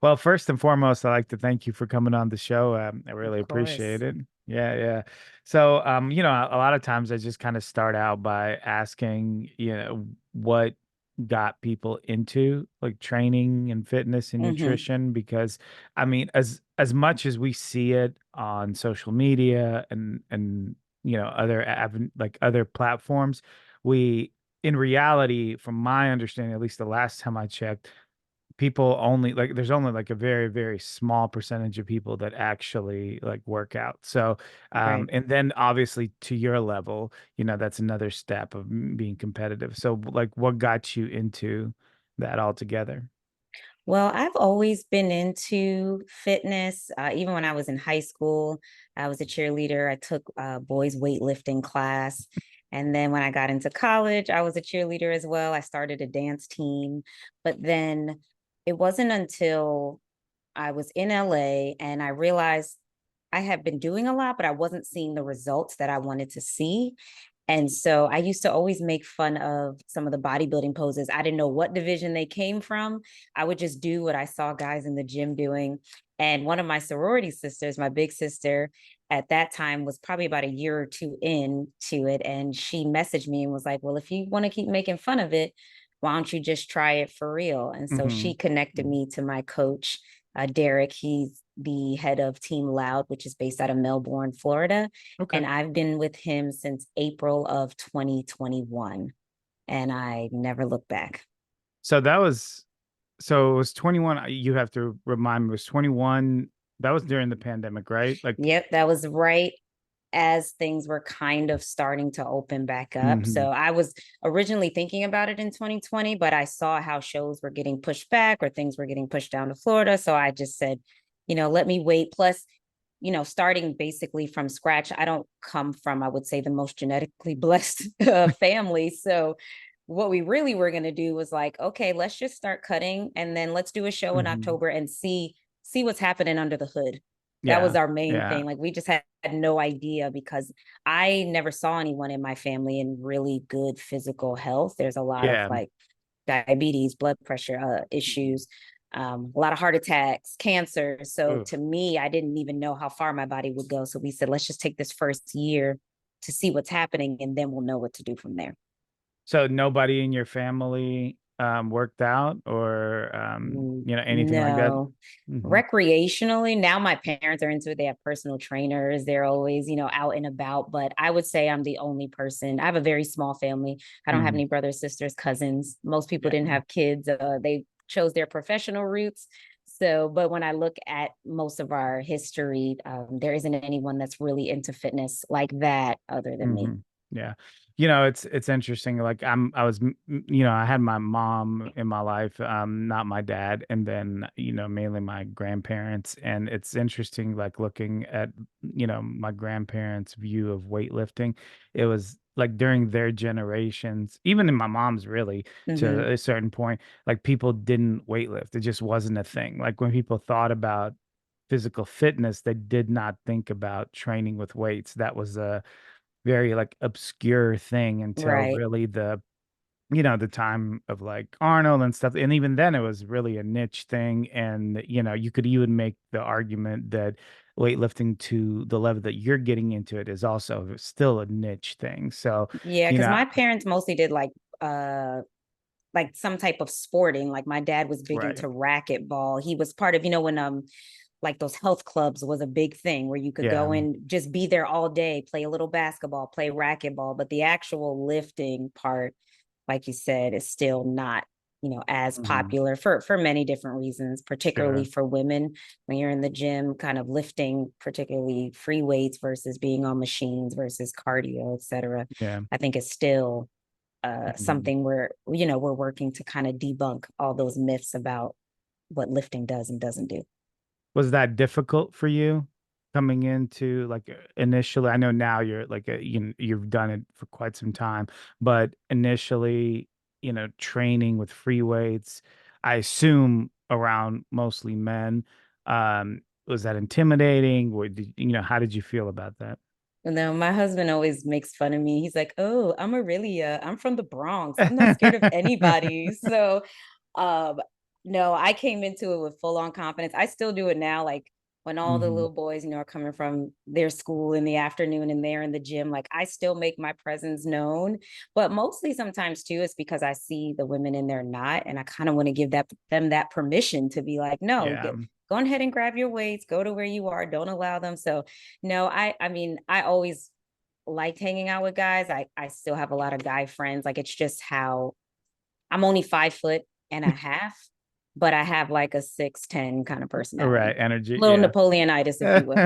Well, first and foremost, I'd like to thank you for coming on the show. I Of really course. appreciate it. Yeah, yeah. So, a lot of times I just kind of start out by asking, what got people into like training and fitness and Hmm. nutrition, because I mean, as much as we see it on social media and like other platforms, we in reality, from my understanding, at least the last time I checked, people only like there's only like a very very small percentage of people that actually like work out. So Right. and then obviously to your level, that's another step of being competitive. So like what got you into that altogether? Well, I've always been into fitness. Even when I was in high school, I was a cheerleader. I took boys weightlifting class. And then when I got into college, I was a cheerleader as well. I started a dance team. But then it wasn't until I was in LA and I realized I had been doing a lot, but I wasn't seeing the results that I wanted to see. And so I used to always make fun of some of the bodybuilding poses. I didn't know what division they came from. I would just do what I saw guys in the gym doing. And one of my sorority sisters, my big sister, at that time was probably about a year or two into it. And she messaged me and was like, well, if you want to keep making fun of it, why don't you just try it for real? And so Hmm. she connected me to my coach, Derek. He's the head of Team Loud, which is based out of Melbourne, Florida. Okay. And I've been with him since April of 2021. And I never looked back. So that was so it was 21. You have to remind me, it was 21. That was during the pandemic, right? Like, Yep, that was right as things were kind of starting to open back up. mhm. So I was originally thinking about it in 2020, but I saw how shows were getting pushed back or things were getting pushed down to Florida. So I just said, let me wait. Plus, starting basically from scratch, I don't come from, I would say, the most genetically blessed family. So what we really were going to do was like, okay, let's just start cutting and then let's do a show in Mhm. October and see what's happening under the hood. That was Yeah. our main Yeah. thing. Like we just had no idea because I never saw anyone in my family in really good physical health. There's a lot of Yeah. like diabetes, blood pressure issues, a lot of heart attacks, cancer. So Oof. to me, I didn't even know how far my body would go. So we said, let's just take this first year to see what's happening, and then we'll know what to do from there. So nobody in your family worked out or anything like that? No. Hmm. Recreationally, now my parents are into it. They have personal trainers. They're always, out and about. But I would say I'm the only person. I have a very small family. I don't have Hmm. any brothers, sisters, cousins. Most people Yeah. didn't have kids. They chose their professional routes. So, but when I look at most of our history, there isn't anyone that's really into fitness like that other than me. Hmm. Yeah. It's interesting. Like I had my mom in my life, not my dad, and then, mainly my grandparents. And it's interesting, like looking at, my grandparents' view of weightlifting. It was like during their generations, even in my mom's really, Mm-hmm. to a certain point, like people didn't weightlift. It just wasn't a thing. Like when people thought about physical fitness, they did not think about training with weights. That was a very like obscure thing until Right. really the time of like Arnold and stuff. And even then it was really a niche thing. And you could even make the argument that weightlifting to the level that you're getting into it is also still a niche thing. So, Yeah, you because know, my parents mostly did like some type of sporting. Like my dad was big right. into racquetball. He was part of, when like those health clubs was a big thing where you could Yeah. go and just be there all day, play a little basketball, play racquetball. But the actual lifting part, like you said, is still not, as Hmm. popular for many different reasons, particularly Sure. for women when you're in the gym, kind of lifting, particularly free weights versus being on machines versus cardio, et cetera. Yeah. I think it's still Mhm. something where we're working to kind of debunk all those myths about what lifting does and doesn't do. Was that difficult for you coming into like initially? I know now you're like you've done it for quite some time, but initially, training with free weights, I assume around mostly men. Was that intimidating? Or how did you feel about that? And then my husband always makes fun of me. He's like, "Oh, I'm Aurelia. I'm from the Bronx. I'm not scared of anybody." So, um, No, I came into it with full on confidence. I still do it now. Like when all the Hmm. little boys, are coming from their school in the afternoon and they're in the gym, like I still make my presence known. But mostly sometimes too, it's because I see the women and they're not. And I kind of want to give them that permission to be like, no, Yeah. go ahead and grab your weights, go to where you are, don't allow them. So no, I mean, I always liked hanging out with guys. I still have a lot of guy friends. Like it's just how I'm only 5'1.5", but I have like a 6'10" kind of Right. personality. Energy. Little Yeah. Napoleonitis, if you will.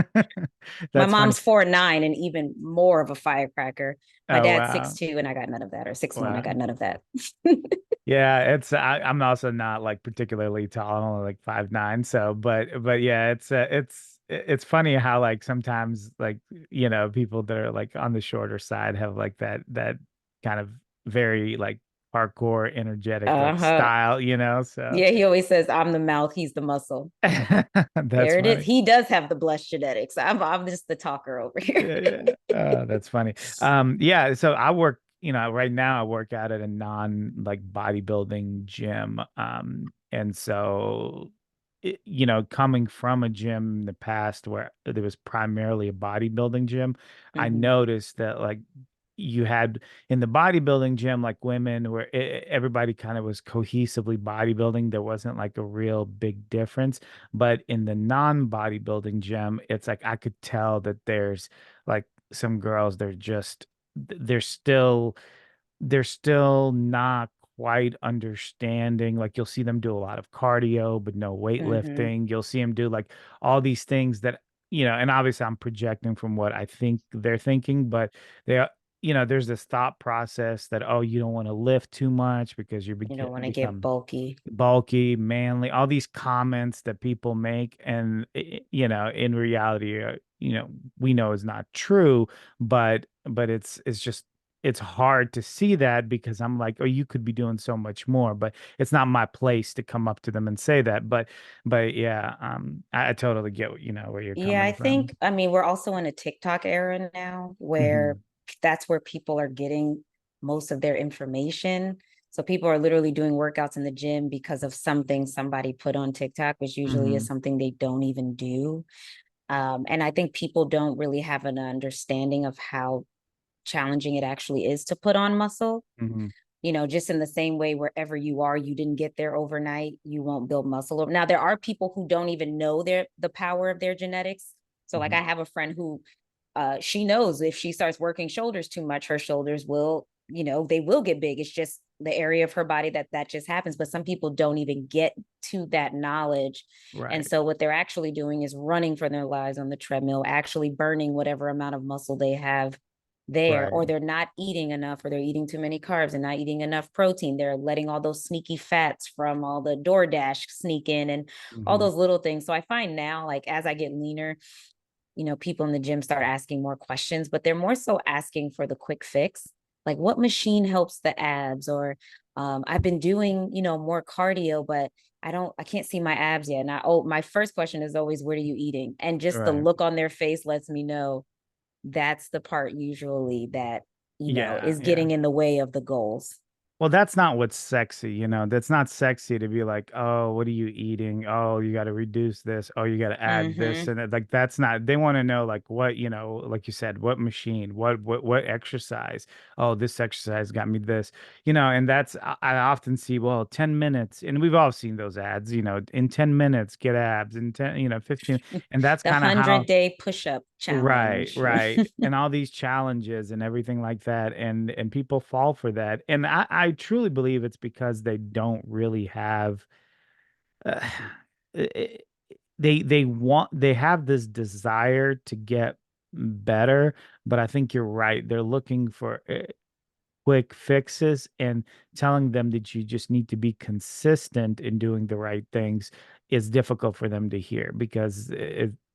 My That's funny. mom's 4'9" and even more of a firecracker. My Oh, dad's wow. 6'2" and I got none of that, or 6'1", I Wow. got none of that. Yeah, I'm also not like particularly tall. I'm only like 5'9". So, but yeah, it's funny how like sometimes like people that are like on the shorter side have like that kind of very like hardcore energetic like Uh-huh. style, so Yeah, he always says I'm the mouth, he's the muscle. that's There it is. funny. He does have the blush genetics. I'm just the talker over here. Yeah, yeah. That's funny. Yeah, so I work, right now I work out at a non like bodybuilding gym. And so coming from a gym in the past where there was primarily a bodybuilding gym, I Hmm. noticed that like you had in the bodybuilding gym like women where everybody kind of was cohesively bodybuilding. There wasn't like a real big difference. But in the non-bodybuilding gym, it's like I could tell that there's like some girls, they're still they're still not quite understanding. Like you'll see them do a lot of cardio, but no Hmm. weightlifting. You'll see them do like all these things that, and obviously I'm projecting from what I think they're thinking, but they, there's this thought process that, oh, you don't want to lift too much because You don't want to get become bulky. bulky, manly, all these comments that people make. And, in reality, we know is not true, but it's just, it's hard to see that because I'm like, oh, you could be doing so much more, but it's not my place to come up to them and say that. But yeah, I totally get what, where you're Yeah, I coming from. think, I mean, we're also in a TikTok era now where Hmm. that's where people are getting most of their information. So people are literally doing workouts in the gym because of something somebody put on TikTok, which usually is Hmm. something they don't even do. And I think people don't really have an understanding of how challenging it actually is to put on muscle. Hmm. Just in the same way, wherever you are, you didn't get there overnight, you won't build muscle. Now, there are people who don't even know the power of their genetics. So, like, Hmm. I have a friend who she knows if she starts working shoulders too much, her shoulders will, they will get big. It's just the area of her body that just happens. But some people don't even get to that knowledge. And Right. so, what they're actually doing is running for their lives on the treadmill, actually burning whatever amount of muscle they have there, Right. or they're not eating enough, or they're eating too many carbs and not eating enough protein. They're letting all those sneaky fats from all the DoorDash sneak in and all Hmm. those little things. So I find now, like as I get leaner, people in the gym start asking more questions, but they're more so asking for the quick fix. Like what machine helps the abs? Or I've been doing, more cardio, but I can't see my abs yet. And my first question is always, what are you eating? And just the Right. look on their face lets me know that's the part usually that, Yeah. is Yeah. getting in the way of the goals. Well, that's not what's sexy, That's not sexy to be like, oh, what are you eating? Oh, you got to reduce this. Oh, you got to add this, Mm-hmm. and like that's not. They want to know like what, like you said, what machine, what exercise. Oh, this exercise got me this, and that's I often see. Well, 10 minutes, and we've all seen those ads. In 10 minutes, get abs, in 10, 15, and that's The kind of 100 how. day push-up Right, challenge. right. And all these challenges and everything like that. And people fall for that. And I truly believe it's because they don't really have uh, eh, they have this desire to get better, but I think you're right. They're looking for quick fixes, and telling them that you just need to be consistent in doing the right things is difficult for them to hear because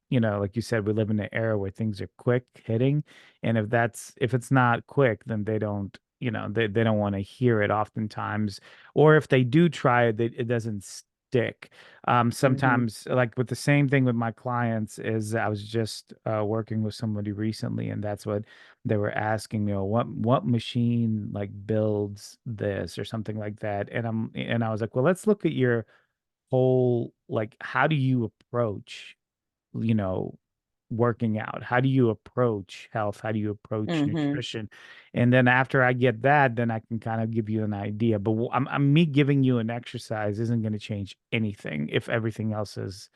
like you said, we live in an era where things are quick hitting. And if it's not quick, then they don't, they don't want to hear it oftentimes. Or if they do try it, it doesn't stick. Mm-hmm. Sometimes like with the same thing with my clients is I was just working with somebody recently, and that's what they were asking me, oh, what machine like builds this or something like that. And I was like, well, let's look at your whole, like, how do you approach, you know, working out? How do you approach health? How do you approach Hmm. nutrition? And then after I get that, then I can kind of give you an idea. But I'm me giving you an exercise isn't going to change anything if everything else is,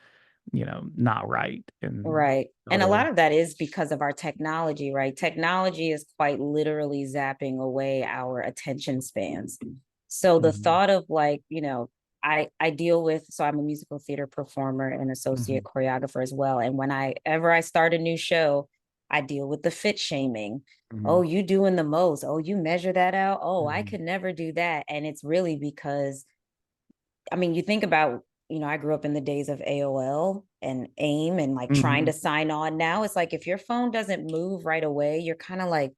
not right and Right. And a other. lot of that is because of our technology, right? Technology is quite literally zapping away our attention spans. So the Mhm, thought of like, I deal with, so I'm a musical theater performer and associate mhm, choreographer as well. And when ever I start a new show, I deal with the fit shaming. Oh, mhm, you doing the most. Oh, you measure that out. Oh, I mhm, could never do that. And it's really because, I mean, you think about, I grew up in the days of AOL and AIM and like trying mhm, to sign on now. It's like if your phone doesn't move right away, you're kind of like,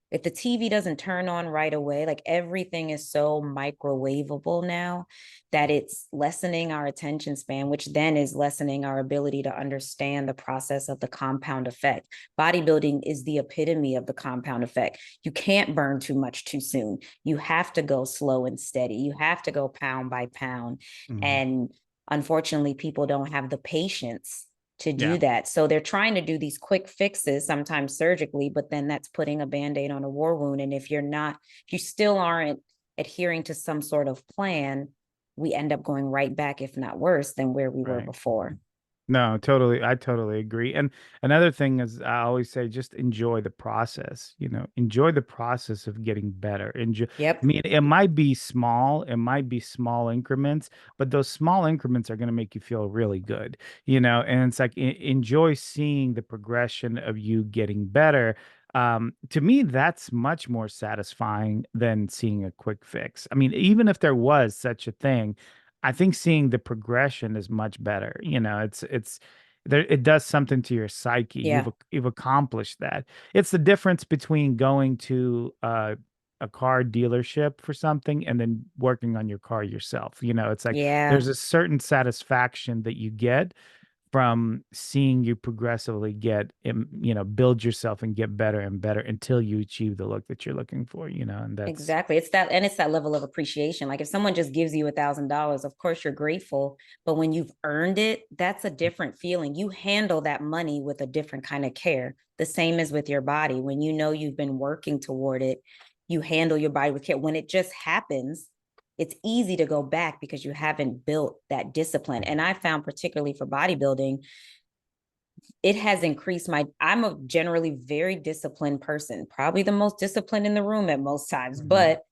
if the TV doesn't turn on right away, like everything is so microwavable now that it's lessening our attention span, which then is lessening our ability to understand the process of the compound effect. Bodybuilding is the epitome of the compound effect. You can't burn too much too soon. You have to go slow and steady. You have to go pound by pound. mhm. And unfortunately, people don't have the patience to do Yeah. that. So they're trying to do these quick fixes, sometimes surgically, but then that's putting a band-aid on a war wound. And if you still aren't adhering to some sort of plan, we end up going right back, if not worse, than where we were Right. before. No, totally. I totally agree. And another thing is, I always say, just enjoy the process, enjoy the process of getting better. Enjoy, I Yep. mean, it might be small increments, but those small increments are going to make you feel really good, and it's like, enjoy seeing the progression of you getting better. To me, that's much more satisfying than seeing a quick fix. I mean, even if there was such a thing, I think seeing the progression is much better. It's there. It does something to your psyche. Yeah. You've accomplished that. It's the difference between going to a car dealership for something and then working on your car yourself. It's like Yeah. there's a certain satisfaction that you get from seeing you progressively build yourself and get better and better until you achieve the look that you're looking for. And that's Exactly. It's that level of appreciation. Like if someone just gives you $1,000, of course you're grateful, but when you've earned it, that's a different feeling. You handle that money with a different kind of care. The same as with your body. When you know you've been working toward it, you handle your body with care. When it just happens, it's easy to go back because you haven't built that discipline. And I found particularly for bodybuilding, it has increased I'm a generally very disciplined person, probably the most disciplined in the room at most times, Mhm. but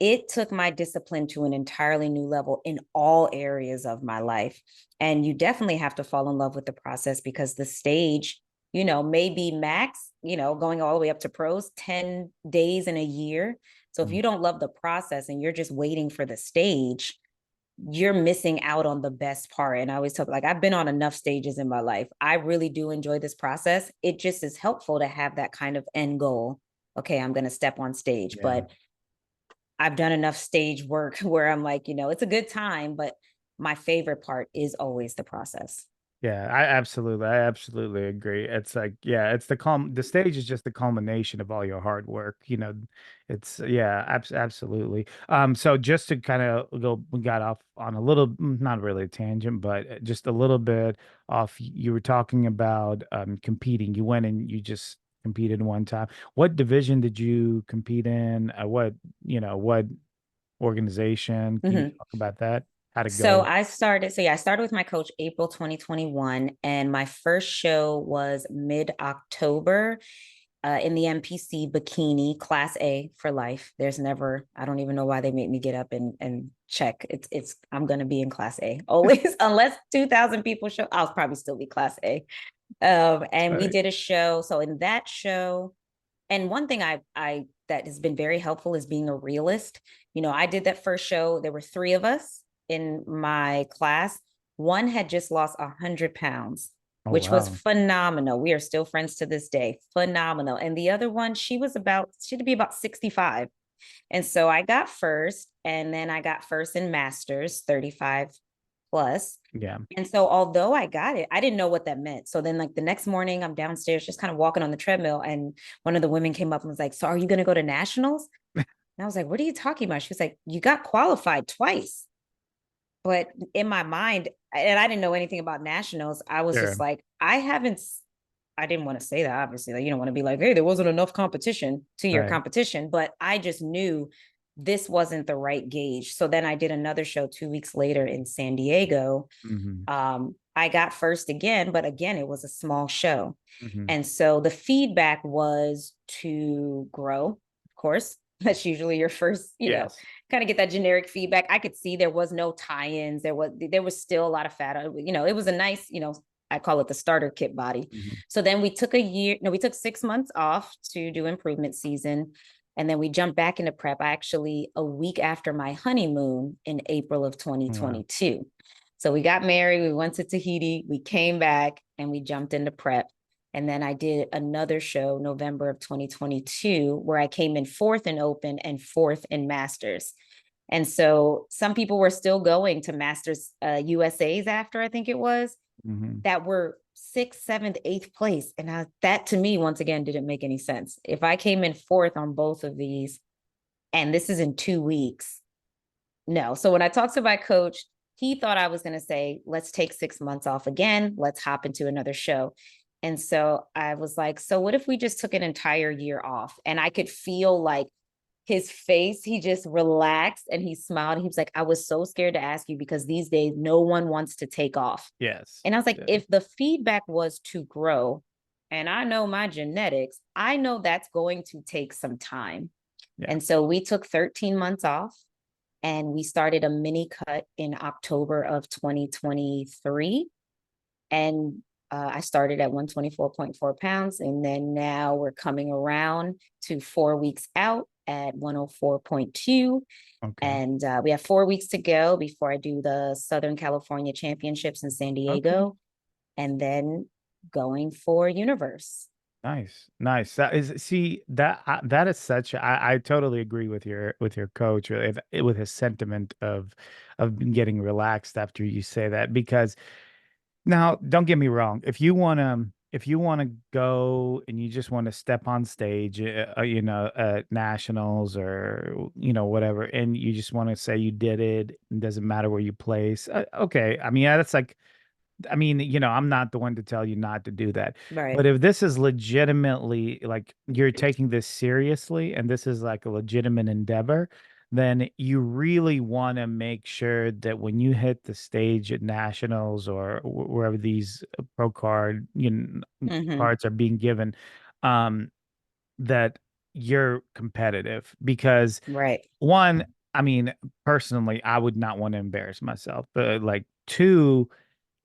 it took my discipline to an entirely new level in all areas of my life. And you definitely have to fall in love with the process because the stage, may be max, going all the way up to pros, 10 days in a year. So if Mhm. you don't love the process and you're just waiting for the stage, you're missing out on the best part. And I always talk like I've been on enough stages in my life. I really do enjoy this process. It just is helpful to have that kind of end goal. Okay, I'm going to step on stage, Yeah. but I've done enough stage work where I'm like, it's a good time, but my favorite part is always the process. Yeah, I absolutely agree. It's like, yeah, the stage is just the culmination of all your hard work. It's, yeah, absolutely. So just to kind of we got off on a little, not really a tangent, but just a little bit off. You were talking about competing. You went and you just competed one time. What division did you compete in? What organization? Can you Mhm. talk about that? How'd it So go? I started with my coach April 2021, and my first show was mid-October in the NPC Bikini Class A for life. I don't even know why they make me get up and check. I'm going to be in Class A always, unless 2,000 people show, I'll probably still be Class A. And we Right. did a show. So in that show, and one thing I that has been very helpful is being a realist. I did that first show. There were three of us in my class. One had just lost 100 pounds, Oh, which was wow. phenomenal. We are still friends to this day. Phenomenal. And the other one, she'd be about 65. And so I got first, and then I got first in masters, 35 plus. Yeah. And so although I got it, I didn't know what that meant. So then like the next morning I'm downstairs just kind of walking on the treadmill, and one of the women came up and was like, "So are you going to go to nationals?" And I was like, "What are you talking about?" She was like, "You got qualified twice." But in my mind, and I didn't know anything about nationals, I was just Sure. like, I didn't want to say that, obviously. Like, you don't want to be like, hey, there wasn't enough competition to your Right. competition. But I just knew this wasn't the right gauge. So then I did another show 2 weeks later in San Diego. Hmm. I got first again, but again, it was a small show. Hmm. And so the feedback was to grow, of course. That's usually your first, Yes. kind of get that generic feedback. I could see there was no tie-ins. There was still a lot of fat. It was a nice, I call it the starter kit body. Hmm. So then we took we took 6 months off to do improvement season. And then we jumped back into prep actually a week after my honeymoon in April of Wow. 2022. So we got married, we went to Tahiti, we came back and we jumped into prep. And then I did another show November of 2022 where I came in fourth in open and fourth in masters. And so some people were still going to masters USAs after, I think it was, Hmm. that were sixth, seventh, eighth place. And that to me, once again, didn't make any sense. If I came in fourth on both of these, and this is in 2 weeks, no. So when I talked to my coach, he thought I was going to say, let's take 6 months off again. Let's hop into another show. And so I was like, so what if we just took an entire year off? And I could feel like his face, he just relaxed and he smiled. He was like, I was so scared to ask you because these days no one wants to take off. Yes. And I was like, Yeah. if the feedback was to grow, and I know my genetics, I know that's going to take some time. Yeah. And so we took 13 months off and we started a mini cut in October of 2023. And I started at 124.4 pounds. And then now we're coming around to 4 weeks out at 104.2. Okay. And we have 4 weeks to go before I do the Southern California Championships in San Okay. Diego. And then going for Universe. Nice, nice. That is, see, that is such. I totally agree with your coach with his sentiment of getting relaxed after you say that. Because now, don't get me wrong, if you want to go and you just want to step on stage, at nationals or whatever, and you just want to say you did it, it doesn't matter where you place. Okay, I mean, yeah, that's like, I mean, I'm not the one to tell you not to do that. Right. But if this is legitimately like you're taking this seriously and this is like a legitimate endeavor, then you really want to make sure that when you hit the stage at nationals or wherever these pro Mm-hmm. cards are being given, um, that you're competitive. Because Right. one, I mean, personally, I would not want to embarrass myself. But like two,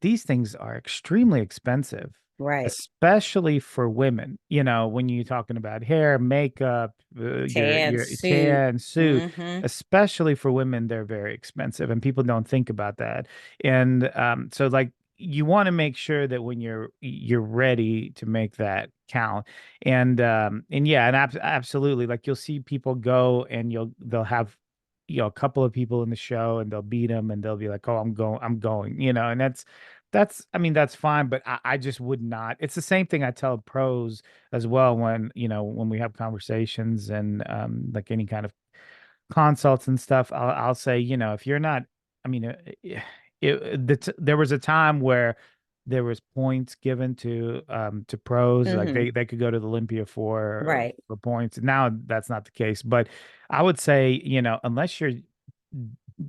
these things are extremely expensive, Right. especially for women. When you're talking about hair, makeup, Tan your suit. tan suit, Mm-hmm. especially for women, they're very expensive, and people don't think about that. And so like you want to make sure that when you're ready to make that count. And yeah, and absolutely, like you'll see people go and they'll have a couple of people in the show and they'll beat them and they'll be like, oh, I'm going, and that's I mean, that's fine, but I just would not. It's the same thing I tell pros as well when we have conversations and like any kind of consults and stuff. I'll say, if you're not, I mean, there was a time where there was points given to pros, like Mm-hmm. they could go to the Olympia Right. for points. Now that's not the case, but I would say, unless you're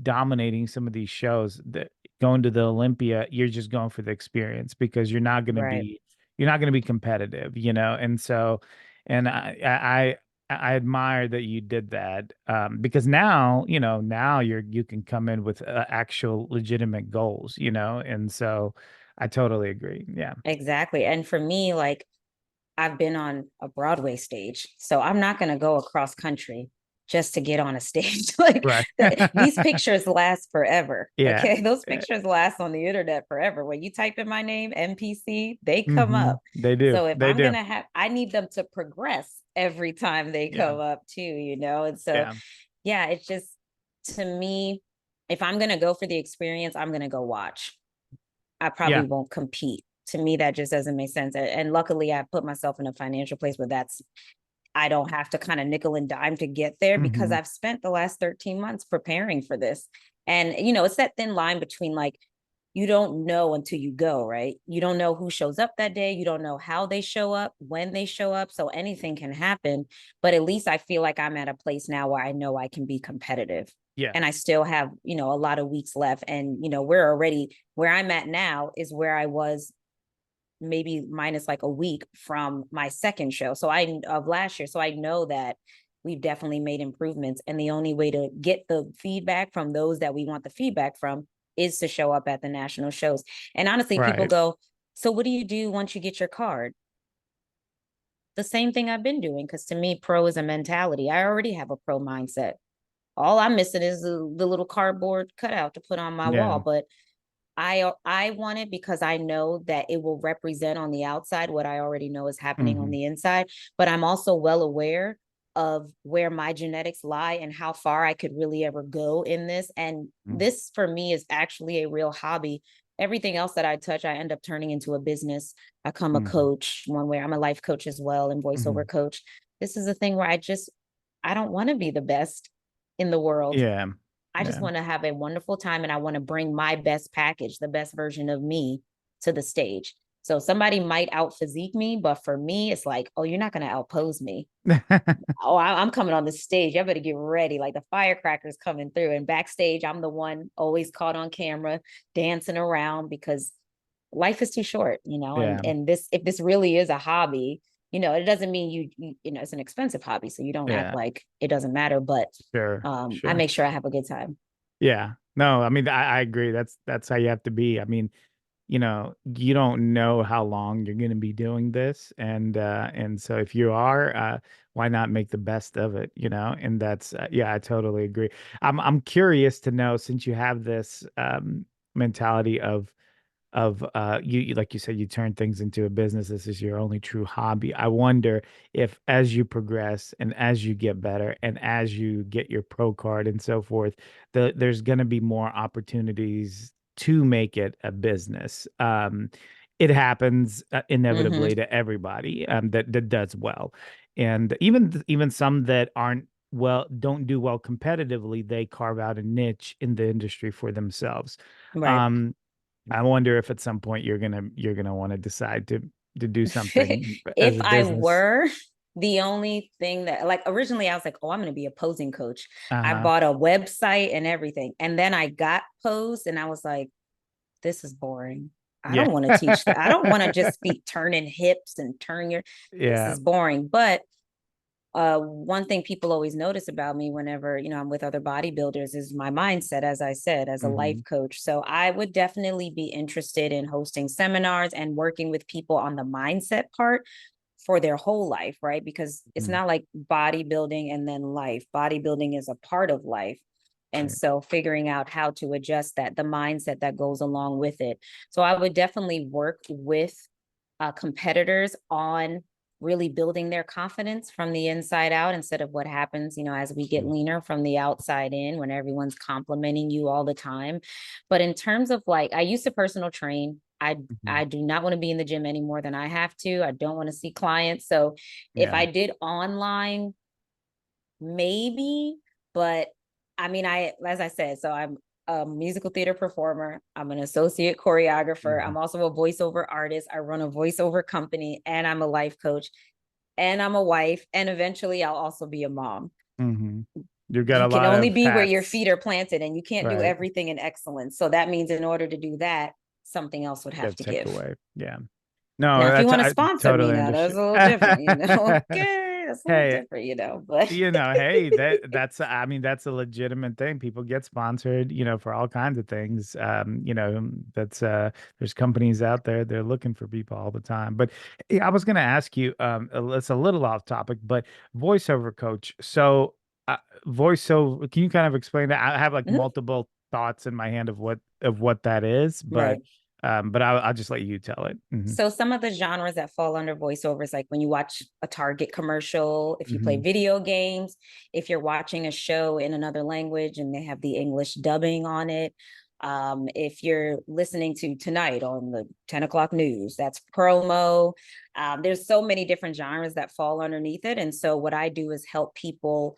dominating some of these shows, that going to the Olympia, you're just going for the experience because Right. you're not going to be competitive, and so, and I admire that you did that, because now, now you can come in with actual legitimate goals, and so I totally agree. Yeah. Exactly. And for me, like I've been on a Broadway stage, so I'm not going to go across country just to get on a stage. Like Right. these pictures last forever. Yeah. Okay. Those pictures last on the internet forever. When you type in my name, NPC, they come Hmm. up. They do. So if They I'm do. going to I need them to progress every time they Yeah. come up too, And so, Yeah. yeah, it's just to me, if I'm going to go for the experience, I'm going to go watch. I Yeah. probably won't compete. To me, that just doesn't make sense. And luckily, I put myself in a financial place where I don't have to kind of nickel and dime to get there because Hmm. I've spent the last 13 months preparing for this. And, it's that thin line between like, you don't know until you go, right? You don't know who shows up that day. You don't know how they show up, when they show up. So anything can happen. But at least I feel like I'm at a place now where I know I can be competitive. Yeah. And I still have, a lot of weeks left. And, we're already where I'm at now is where I was maybe minus like a week from my second show. So of last year. So I know that we've definitely made improvements. And the only way to get the feedback from those that we want the feedback from is to show up at the national shows. And honestly, people Right. go, so what do you do once you get your card? The same thing I've been doing. Cause to me, pro is a mentality. I already have a pro mindset. All I'm missing is the little cardboard cutout to put on my Yeah. wall. But I want it because I know that it will represent on the outside what I already know is happening on Hmm. the inside. But I'm also well aware of where my genetics lie and how far I could really ever go in this. And this for me is actually a real hobby. Everything else that I touch, I end up turning into a business. I become a Hmm. coach one way. I'm a life coach as well and voiceover Hmm. coach. This is a thing where I don't want to be the best in the world. Yeah. I just Yeah. want to have a wonderful time and I want to bring my best package, the best version of me to the stage. So somebody might out physique me, but for me, it's like, oh, you're not going to outpose me. Oh, I'm coming on the stage. I better get ready. Like the firecrackers coming through. And backstage, I'm the one always caught on camera dancing around because life is too short, and Yeah. if this really is a hobby, it doesn't mean it's an expensive hobby. So you don't act Yeah. like it doesn't matter. But Sure. I Sure. make sure I have a good time. Yeah. No, I mean, I agree. That's how you have to be. I mean, you don't know how long you're going to be doing this, and so if you are, why not make the best of it, And that's yeah, I totally agree. I'm curious to know, since you have this mentality of like you said, you turn things into a business. This is your only true hobby. I wonder if, as you progress and as you get better and as you get your pro card and so forth, there's going to be more opportunities to make it a business. It happens Mm-hmm. inevitably to everybody that does well, and even some that aren't well, don't do well competitively, they carve out a niche in the industry for themselves. Right. um I wonder if at some point you're gonna want to decide to do something as If a I business. were, the only thing that, like, originally I was like, oh, I'm going to be a posing coach. I Uh-huh. bought a website and everything. And then I got posed and I was like, this is boring. I Yeah. don't want to teach that. I don't want to just be turning hips and this Yeah. is boring. But one thing people always notice about me whenever I'm with other bodybuilders is my mindset, as I said, as a life Hmm. coach. So I would definitely be interested in hosting seminars and working with people on the mindset part for their whole life, right? Because it's Hmm. not like bodybuilding and then life. Bodybuilding is a part of life. And Right. so figuring out how to adjust that, the mindset that goes along with it. So I would definitely work with competitors on really building their confidence from the inside out instead of what happens, as we get leaner from the outside in when everyone's complimenting you all the time. But in terms of like, I used to personal train. I Hmm. do not want to be in the gym any more than I have to. I don't want to see clients. So if Yeah. I did online, maybe, but I mean, as I said, so I'm a musical theater performer. I'm an associate choreographer. Hmm. I'm also a voiceover artist. I run a voiceover company and I'm a life coach and I'm a wife. And eventually I'll also be a mom. Hmm. You've got You a can lot only of be where your hats. feet are planted and you can't do Right. everything in excellence. So that means in order to do that, something else would have That to take give. away. Yeah. No, Now, if you that's want to I sponsor me totally now, that's a understand. little different, Okay, that's a little Hey, different, but hey, that's I mean, that's a legitimate thing. People get sponsored, for all kinds of things. That's there's companies out there, they're looking for people all the time. But I was going to ask you, it's a little off topic, but voiceover coach. So, voiceover, can you kind of explain that? I have like Mhm. multiple thoughts in my hand of what that is, but Right. I'll just let you tell it. Hmm. So some of the genres that fall under voiceovers, like when you watch a Target commercial, if you play Hmm. video games, if you're watching a show in another language and they have the English dubbing on it, if you're listening to tonight on the 10 o'clock news, that's promo. There's so many different genres that fall underneath it. And so what I do is help people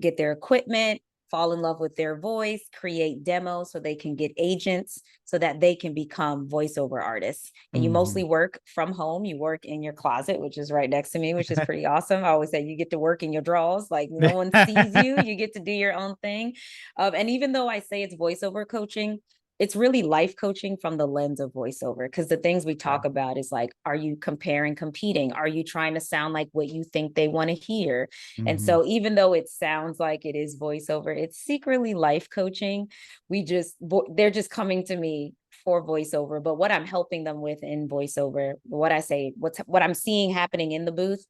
get their equipment, fall in love with their voice, create demos so they can get agents so that they can become voiceover artists. And you Hmm. mostly work from home. You work in your closet, which is right next to me, which is pretty awesome. I always say you get to work in your drawers, like no one sees you. You get to do your own thing. And even though I say it's voiceover coaching, it's really life coaching from the lens of voiceover, because the things we Yeah. talk about is like, are you comparing, competing? Are you trying to sound like what you think they want to hear? And Hmm. so even though it sounds like it is voiceover, it's secretly life coaching. They're just coming to me for voiceover, but what I'm helping them with in voiceover, what I'm seeing happening in the booth,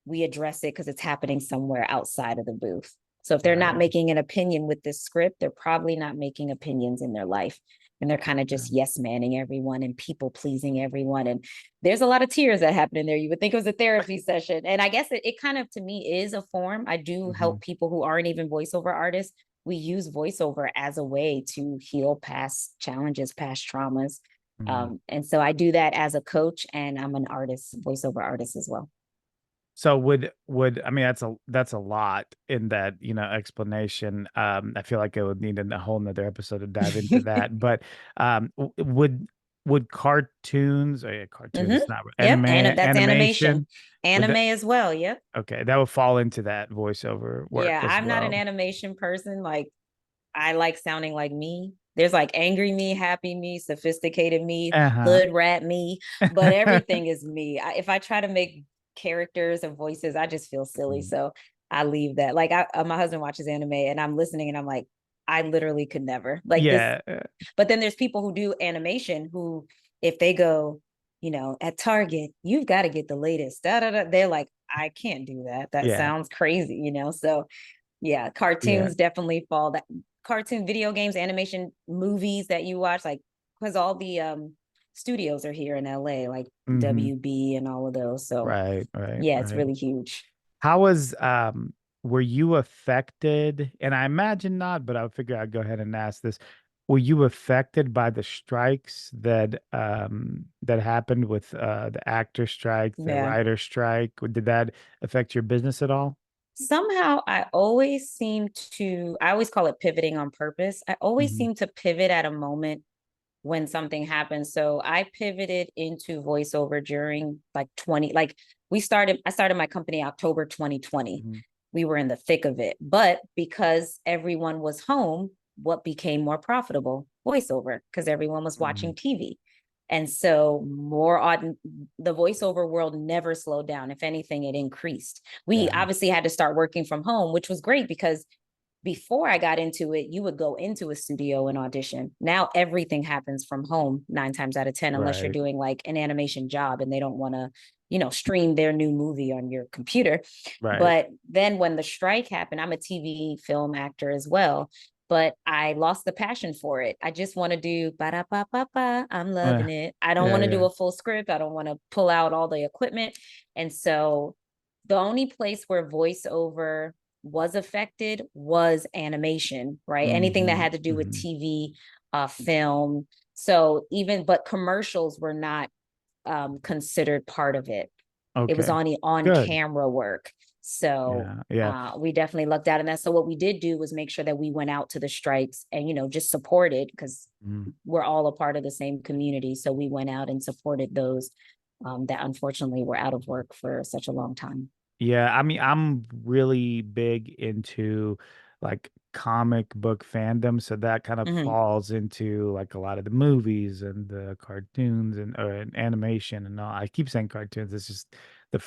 we address it because it's happening somewhere outside of the booth. So if they're not Right. making an opinion with this script, they're probably not making opinions in their life. And they're kind of Yeah. just yes manning everyone and people pleasing everyone. And there's a lot of tears that happen in there. You would think it was a therapy session. And I guess it kind of, to me, is a form. I do Hmm. help people who aren't even voiceover artists. We use voiceover as a way to heal past challenges, past traumas. Hmm. And so I do that as a coach, and I'm an artist, voiceover artist as well. So I mean that's a lot in that, explanation. I feel like it would need a whole nother episode to dive into that. But would cartoons, or yeah, cartoons, Mm-hmm. it's not Yep. And that's animation. animation, would Anime that, as well. Yep. okay, that would fall into that voiceover work Yeah. as I'm not an well. animation person. Like, I like sounding like me. There's like angry me, happy me, sophisticated me, Uh-huh. hood rat me, but everything is me. If I try to make characters and voices, I just feel silly. Mm. So I leave that. Like, my husband watches anime and I'm listening and I'm like, I literally could never like this. Yeah, But then there's people who do animation who, if they go, at Target, you've got to get the latest. Da, da, da. They're like, I can't do that. That yeah, sounds crazy. So yeah, yeah. cartoons definitely fall that cartoon video games, animation, movies that you watch, like because all the studios are here in LA, like Hmm. WB and all of those. So Right, right, yeah, it's right. really huge. How was were you affected? And I imagine not, but I figure I'd go ahead and ask this. Were you affected by the strikes that happened with the actor strike, the Yeah. writer strike? Did that affect your business at all? Somehow I always call it pivoting on purpose. I always Hmm. seem to pivot at a moment when something happens. So I pivoted into voiceover during like I started my company October 2020. Hmm. We were in the thick of it. But because everyone was home, what became more profitable? Voiceover, because everyone was Hmm. watching TV. And so the voiceover world never slowed down. If anything, it increased. We Yeah. obviously had to start working from home, which was great because before I got into it, you would go into a studio and audition. Now everything happens from home 9 times out of 10, unless you're Right. doing like an animation job and they don't want to, stream their new movie on your computer. Right. But then when the strike happened, I'm a TV film actor as well. But I lost the passion for it. I just want to do ba da ba ba ba. I'm loving Yeah. it. I don't Yeah. want to do Yeah. a full script. I don't want to pull out all the equipment. And so the only place where voiceover was affected was animation, right? Anything that Hmm. had to do with Hmm. TV, film. So but commercials were not considered part of it. It was Okay. on Good. camera work. So Yeah. Yeah. we definitely lucked out in that. So what we did do was make sure that we went out to the strikes and, just supported, because Mm. we're all a part of the same community. So we went out and supported those that unfortunately were out of work for such a long time. Yeah, I mean, I'm really big into like comic book fandom, so that kind of Mm-hmm. falls into like a lot of the movies and the cartoons and animation and all. I keep saying cartoons, it's just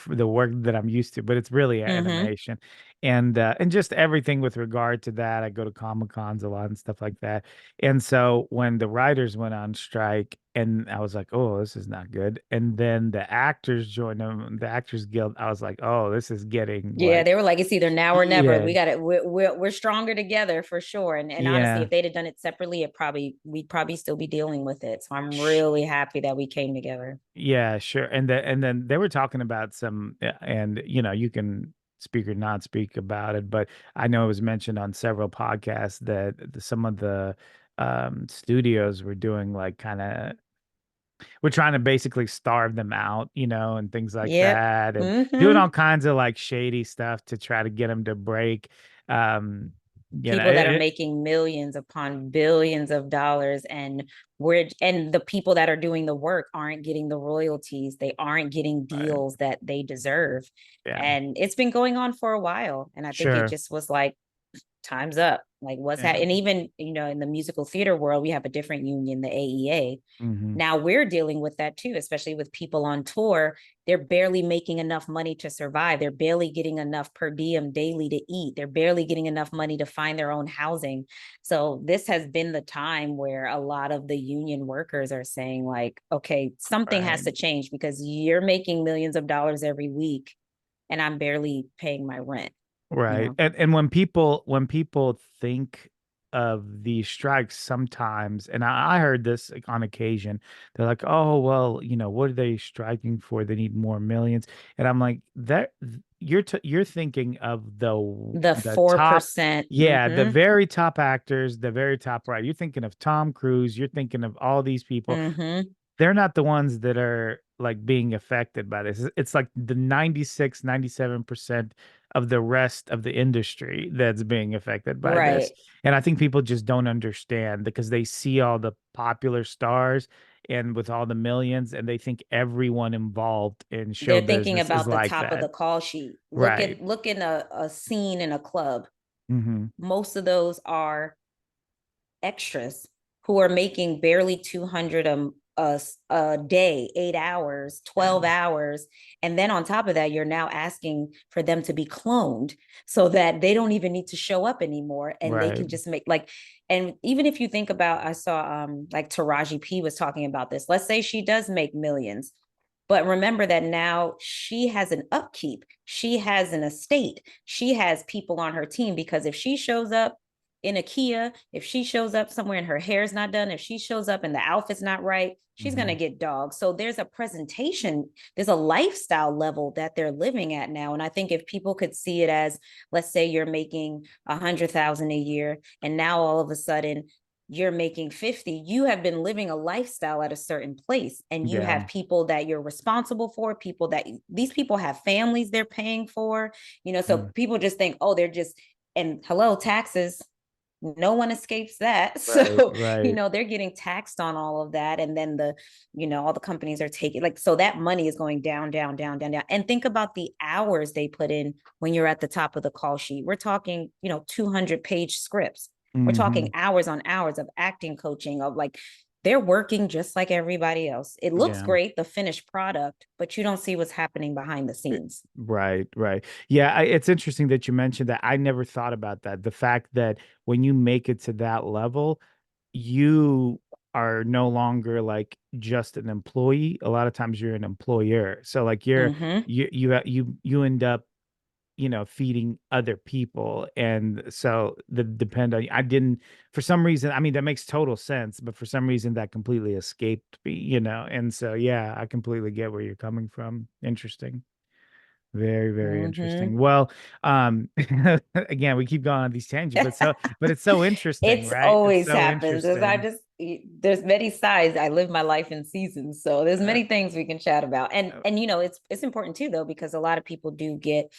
the work that I'm used to, but it's really Mm-hmm. animation and just everything with regard to that. I go to Comic Cons a lot and stuff like that. And so when the writers went on strike, and I was like, oh, this is not good. And then the actors joined them, the Actors Guild. I was like, oh, this is getting Yeah, like, they were like, it's either now or never. yeah, We got it. We're stronger together for sure. And honestly, yeah, if they'd have done it separately, we'd probably still be dealing with it. So I'm sh- really happy that we came together. yeah, sure. And then they were talking about some, and you can speak or not speak about it, but I know it was mentioned on several podcasts that some of the studios were doing like kind of, we're trying to basically starve them out, and things like Yep. that, and doing Mm-hmm. all kinds of like shady stuff to try to get them to break. Um, You know, People that are making millions upon billions of dollars, and the people that are doing the work aren't getting the royalties, they aren't getting right. deals that they deserve. Yeah, And it's been going on for a while, and I think it sure. just was like, time's up. Like, what's Yeah. happening? And even, in the musical theater world, we have a different union, the AEA. Hmm. Now we're dealing with that too, especially with people on tour. They're barely making enough money to survive. They're barely getting enough per diem daily to eat. They're barely getting enough money to find their own housing. So this has been the time where a lot of the union workers are saying, like, okay, something has Right. to change, because you're making millions of dollars every week and I'm barely paying my rent, you Right. know? And when people think of these strikes sometimes, and I heard this like, on occasion, they're like, "Oh, well, what are they striking for? They need more millions." And I'm like, "That you're thinking of The the top, 4%. yeah, the Mm-hmm. very top actors, the very top right. You're thinking of Tom Cruise, you're thinking of all these people. Mm-hmm. They're not the ones that are like being affected by this. It's like the 96, 97% of the rest of the industry that's being affected by this. Right. And I think people just don't understand because they see all the popular stars and with all the millions, and they think everyone involved in show They're thinking business is about the like top of that. the call sheet. Right. Look in a scene in a club. Hmm. Most of those are extras who are making barely 200 a day, 8 hours, Yeah. 12 hours. And then on top of that, you're now asking for them to be cloned so that they don't even need to show up anymore. And they Right. can just make, like, and even if you think about, I saw like Taraji P was talking about this. Let's say she does make millions. But remember that now she has an upkeep. She has an estate. She has people on her team, because if she shows up in a Kia, if she shows up somewhere and her hair's not done, if she shows up and the outfit's not right, she's going to Hmm. get dogged. So there's a presentation, there's a lifestyle level that they're living at now. And I think if people could see it as, let's say you're making 100,000 a year, and now all of a sudden you're making 50, you have been living a lifestyle at a certain place, and you Yeah. have people that you're responsible for, people that these people have families they're paying for, so Mm. people just think, oh, they're just, and hello, taxes, no one escapes that. Right. So Right. they're getting taxed on all of that, and then all the companies are taking, like, so that money is going down, down, down, down, down. And think about the hours they put in when you're at the top of the call sheet. We're talking 200-page scripts. We're talking Hmm. hours on hours of acting coaching, of, like, they're working just like everybody else. It looks Yeah. great, the finished product, but you don't see what's happening behind the scenes. Right, right. Yeah, it's interesting that you mentioned that. I never thought about that. The fact that when you make it to that level, you are no longer like just an employee. A lot of times you're an employer. So like Mm-hmm. you end up, feeding other people. And so the depend on I didn't for some reason, I mean that makes total sense, but for some reason that completely escaped me. And so yeah, I completely get where you're coming from. Interesting. Very, very Mm-hmm. interesting. Well, again, we keep going on these tangents, but it's so interesting, It's right? It's always so happens, as I interesting. just, there's many sides. I live my life in seasons, so there's Uh, many things we can chat about. And uh, it's important too, though, because a lot of people do get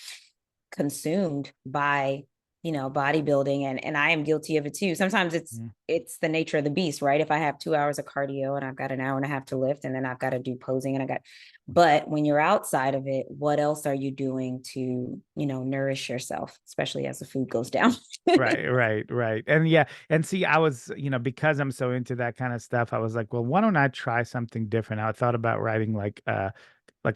consumed by bodybuilding, and I am guilty of it too. Sometimes mm, it's the nature of the beast, right? If I have 2 hours of cardio and I've got an hour and a half to lift, and then I've got to do posing, and but when you're outside of it, what else are you doing to nourish yourself, especially as the food goes down? right, right, right. And yeah, and see, I was, because I'm so into that kind of stuff, I was like, well, why don't I try something different? I thought about writing like a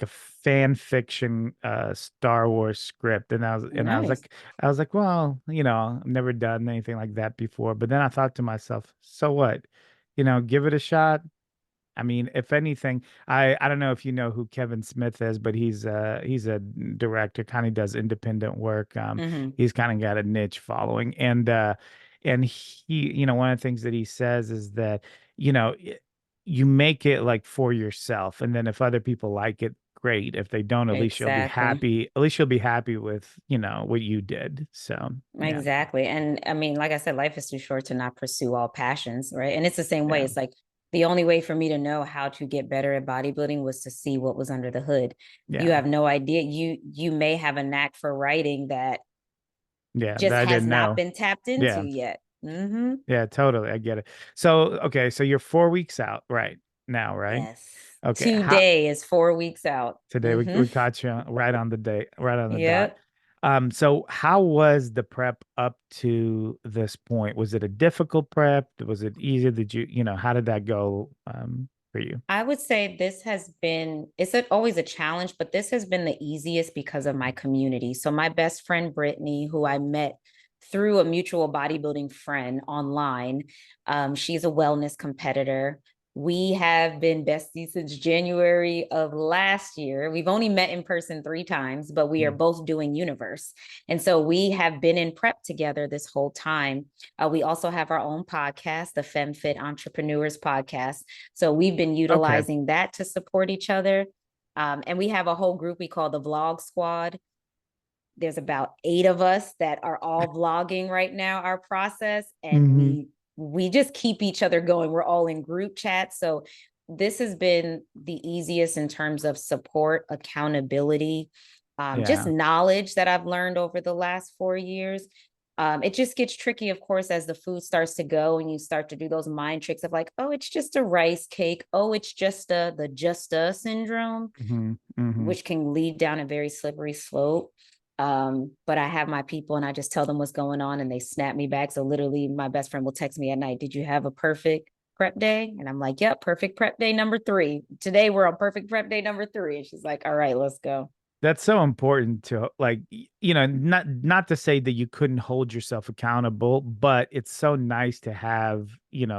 fan fiction Star Wars script. And Nice. I was like, well, I've never done anything like that before. But then I thought to myself, so what? Give it a shot. I mean, if anything, I don't know if you know who Kevin Smith is, but he's a director, kind of does independent work. Mm-hmm. He's kind of got a niche following, and he, one of the things that he says is that you know i- you make it like for yourself, and then if other people like it, great. If they don't, at least you'll be Exactly. happy. At least you'll be happy with what you did. So yeah, Exactly. And I mean, like I said, life is too short to not pursue all passions, right? And it's the same way. yeah, It's like the only way for me to know how to get better at bodybuilding was to see what was under the hood. You yeah, have no idea. You may have a knack for writing that Yeah, just I has didn't not know. been tapped into Yeah. yet. Hmm. Yeah, totally. I get it. So, okay, so you're 4 weeks out right now, right? Yes. Okay. How Today is 4 weeks out. today Hmm. we caught you right on the day, right on the dot. Yep. So how was the prep up to this point? Was it a difficult prep? Was it easy? Did how did that go for you? I would say this has been, always a challenge, but this has been the easiest because of my community. So my best friend, Brittany, who I met through a mutual bodybuilding friend online, she's a wellness competitor. We have been besties since January of last year. We've only met in person 3 times, but we are Mm. both doing Universe. And so we have been in prep together this whole time. We also have our own podcast, the FemFit Entrepreneurs Podcast. So we've been Okay. utilizing that to support each other. And we have a whole group we call the Vlog Squad. There's about 8 of us that are all vlogging right now, our process, and Hmm. we just keep each other going. We're all in group chat. So this has been the easiest in terms of support, accountability, just Yeah. knowledge that I've learned over the last 4 years. It just gets tricky, of course, as the food starts to go and you start to do those mind tricks of like, oh, it's just a rice cake. Oh, it's just the just a syndrome, Hmm. Hmm. which can lead down a very slippery slope. But I have my people and I just tell them what's going on and they snap me back. So literally my best friend will text me at night, did you have a perfect prep day? And I'm like, yep, perfect prep day number 3. Today we're on perfect prep day number 3. And she's like, all right, let's go. That's so important to like, not to say that you couldn't hold yourself accountable, but it's so nice to have,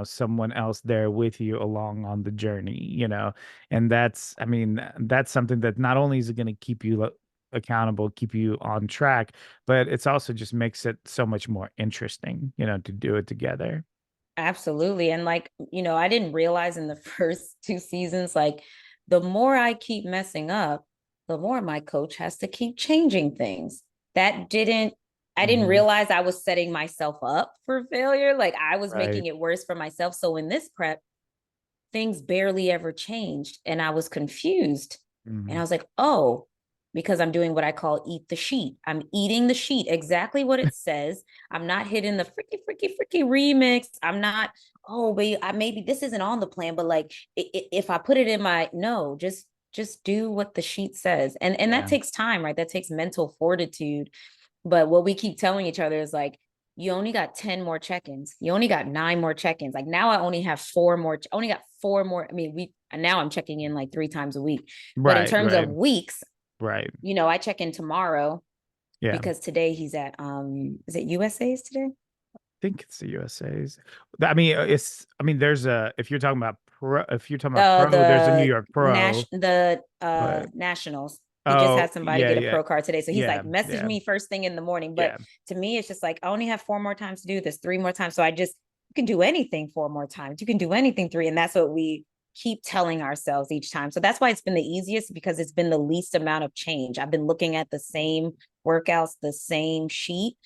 someone else there with you along on the journey. And I mean, that's something that not only is it going to keep you accountable, keep you on track, but it's also just makes it so much more interesting, to do it together. Absolutely. And like, I didn't realize in the first 2 seasons, like the more I keep messing up, the more my coach has to keep changing things. I didn't Hmm. realize I was setting myself up for failure. Like I was Right. making it worse for myself. So in this prep, things barely ever changed. And I was confused. And I Hmm. was like, oh, because I'm doing what I call eat the sheet. I'm eating the sheet, exactly what it says. I'm not hitting the freaky remix. I'm not, oh, wait, maybe this isn't on the plan, but like if I put it in my, no, just do what the sheet says. And that Yeah. takes time, right? That takes mental fortitude. But what we keep telling each other is like, you only got 10 more check-ins. You only got 9 more check-ins. Like now I only have 4 more, only got 4 more. I mean, now I'm checking in like 3 times a week. But in Right. terms Right. of weeks, Right. I check in tomorrow Yeah. because today he's at is it USA's today? Think it's the USA's. I mean, there's a if you're talking about pro, there's a New York pro, but Nationals. He just oh had somebody yeah, get a yeah, pro card today. So he's yeah, like, message yeah, me first thing in the morning. But yeah. to me, it's just like, I only have 4 more times to do this, 3 more times. So you can do anything 4 more times. You can do anything 3. And that's what we keep telling ourselves each time. So that's why it's been the easiest because it's been the least amount of change. I've been looking at the same workouts, the same sheet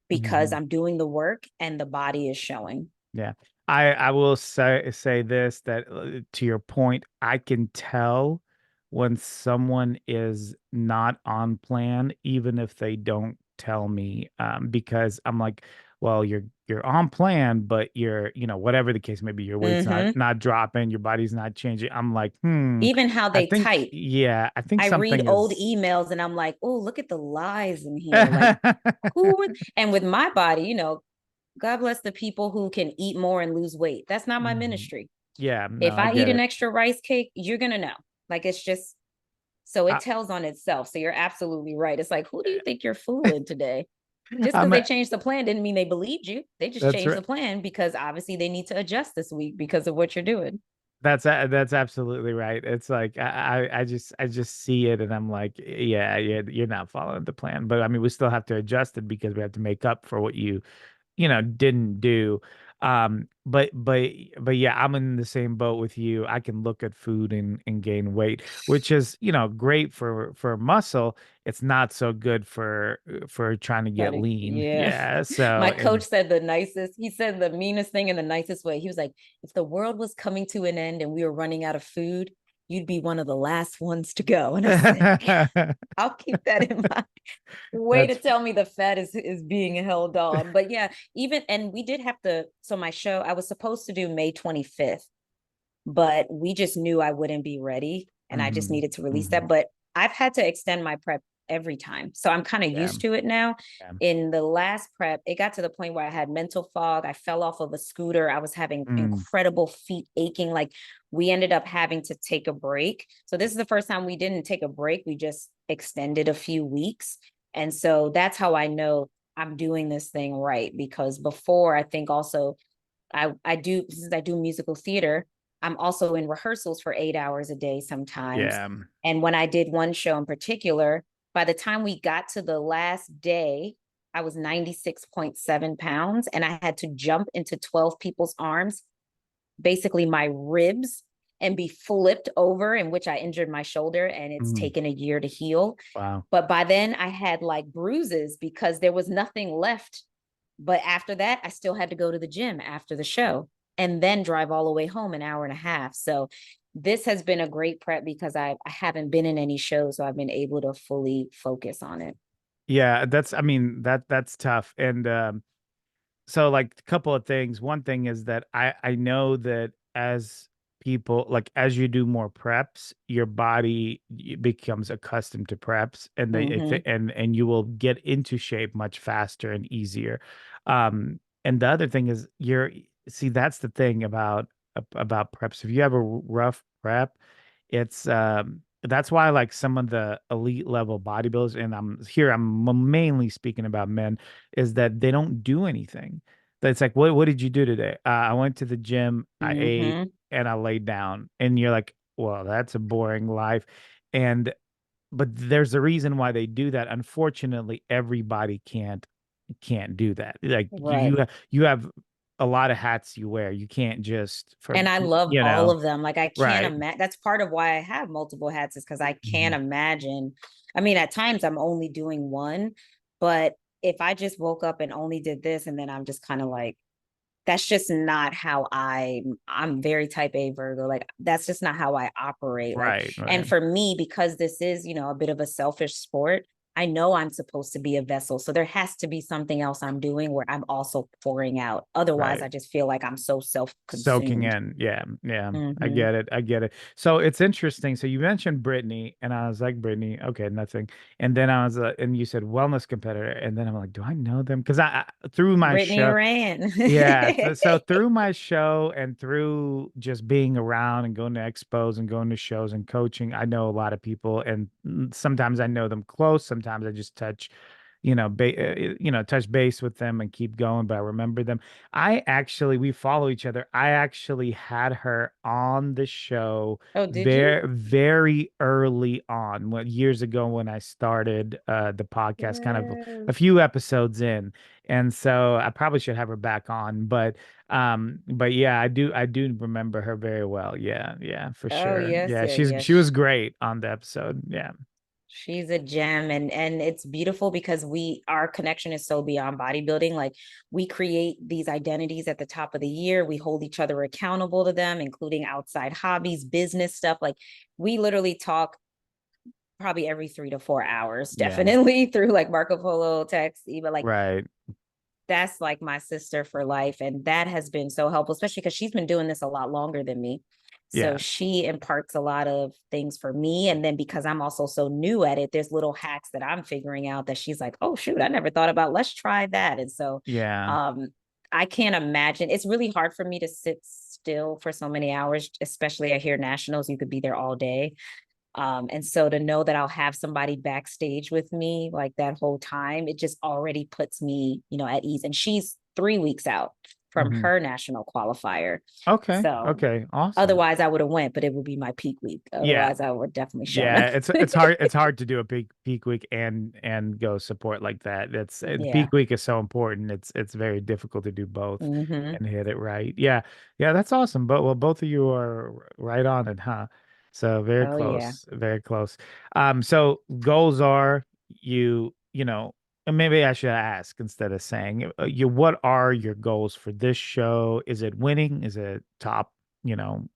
because Mhm. I'm doing the work and the body is showing. Yeah. I will say this that to your point, I can tell when someone is not on plan, even if they don't tell me, because I'm like, well, you're on plan, but whatever the case may be, your weight's not Mm-hmm. not dropping, your body's not changing. I'm like, Even how I they think, type. yeah, I think I read something old is emails and I'm like, oh, look at the lies in here. Like, who would, and with my body, God bless the people who can eat more and lose weight. That's not my Mhm. ministry. Yeah, no, If I I eat get an it. extra rice cake, you're going to know. Like, it's just, so it I, tells on itself. So you're absolutely right. It's like, who do you think you're fooling today? Just because I'm they changed the plan didn't mean they believed you. They just that's changed right. the plan because obviously they need to adjust this week because of what you're doing. That's absolutely right. It's like I just see it and I'm like, yeah, yeah, you're not following the plan. But I mean, we still have to adjust it because we have to make up for what you didn't do. But yeah, I'm in the same boat with you. I can look at food and gain weight, which is, great for muscle. It's not so good for trying to get lean. Yeah. Yeah. My So coach said he said the meanest thing in the nicest way. He was like, if the world was coming to an end and we were running out of food, you'd be one of the last ones to go. And I said, I'll keep that in mind. Way to That's tell me the fat is being held on. But yeah, even and we did have to, so my show, I was supposed to do May 25th, but we just knew I wouldn't be ready and I just hmm needed to release hmm that. But I've had to extend my prep every time. So I'm kind of yeah, used to it now. yeah. In the last prep, it got to the point where I had mental fog. I fell off of a scooter. I was having Mm, incredible feet aching. Like we ended up having to take a break. So this is the first time we didn't take a break. We just extended a few weeks. And so that's how I know I'm doing this thing right. Because before, I think also I do, since I do musical theater, I'm also in rehearsals for 8 hours a day sometimes. yeah. And when I did one show in particular, by the time we got to the last day, I was 96.7 pounds and I had to jump into 12 people's arms, basically my ribs, and be flipped over, in which I injured my shoulder and it's Mm, taken a year to heal. wow. But by then I had like bruises because there was nothing left. But after that, I still had to go to the gym after the show and then drive all the way home an hour and a half. So this has been a great prep because I haven't been in any shows, so I've been able to fully focus on it. Yeah, that's I mean that's tough. And so like a couple of things. One thing is that I know that as people like as you do more preps, your body becomes accustomed to preps, and Mm-hmm. and you will get into shape much faster and easier. And the other thing is you're see that's the thing about preps. If you have a rough prep, it's that's why like some of the elite level bodybuilders, and I'm mainly speaking about men, is that they don't do anything. It's like, what did you do today? I went to the gym, I ate, Mm-hmm. and I laid down. And you're like, well, that's a boring life. And but there's a reason why they do that. Unfortunately, everybody can't do that. Like Right. you have a lot of hats you wear. You can't just for And I love you all know, of them. Like I can't right. imagine, that's part of why I have multiple hats, is because I can't Mhm. imagine. I mean, at times I'm only doing one, but if I just woke up and only did this and then I'm just kind of like, that's just not how I'm very type A Virgo. Like that's just not how I operate. Like, Right, right. and for me, because this is, a bit of a selfish sport, I know I'm supposed to be a vessel. So there has to be something else I'm doing where I'm also pouring out. Otherwise, Right. I just feel like I'm so Soaking self-consumed. in. Yeah, yeah. I Mm-hmm. get it. I get it. So it's interesting. So you mentioned Brittany, and I was like, Brittany, okay, nothing. And then I was, and you said wellness competitor, and then I'm like, do I know them? Because through my Brittany show, Rand. yeah. So through my show and through just being around and going to expos and going to shows and coaching, I know a lot of people, and sometimes I know them close. Sometimes I just touch, touch base with them and keep going. But I remember them. We follow each other. I actually had her on the show Oh, did you? very, very early on, years ago when I started the podcast, kind of a Yes. few episodes in. And so I probably should have her back on, but yeah, I do remember her very well. Yeah, yeah, for Oh, sure. yes, Yeah, yeah, she was yes. great on the episode. Yeah. She's a gem, and it's beautiful because our connection is so beyond bodybuilding. Like we create these identities at the top of the year. We hold each other accountable to them, including outside hobbies, business stuff. Like we literally talk probably every 3 to 4 hours, Yeah. definitely through like Marco Polo text, even like Right. that's like my sister for life. And that has been so helpful, especially because she's been doing this a lot longer than me. So Yeah. she imparts a lot of things for me. And then because I'm also so new at it, there's little hacks that I'm figuring out that she's like, oh, shoot, I never thought about. Let's try that. And so Yeah. um, I can't imagine. It's really hard for me to sit still for so many hours, especially I hear nationals. You could be there all day. And so to know that I'll have somebody backstage with me like that whole time, it just already puts me, at ease. And she's 3 weeks out from hmm her national qualifier. Okay. So Okay. Awesome. otherwise I would have went, but it would be my peak week. Yeah. Otherwise I would definitely shown Yeah, up. it's hard to do a peak week and go support like that. The Yeah. peak week is so important. It's very difficult to do both Hmm. and hit it right. Yeah, yeah, that's awesome. But well, both of you are right on it, huh? So very Oh yeah. close, very close. So goals are and maybe I should ask instead of saying what are your goals for this show? Is it winning? Is it top?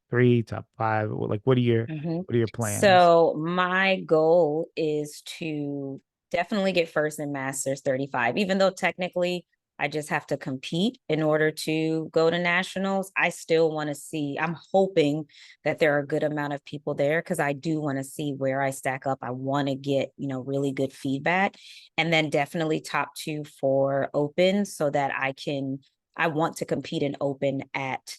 three, top five? Like, Mhm. what are your plans? So my goal is to definitely get first in Masters 35, even though technically I just have to compete in order to go to nationals. I still want to see, I'm hoping that there are a good amount of people there because I do want to see where I stack up. I want to get, really good feedback. And then definitely top two for open so that I want to compete in open at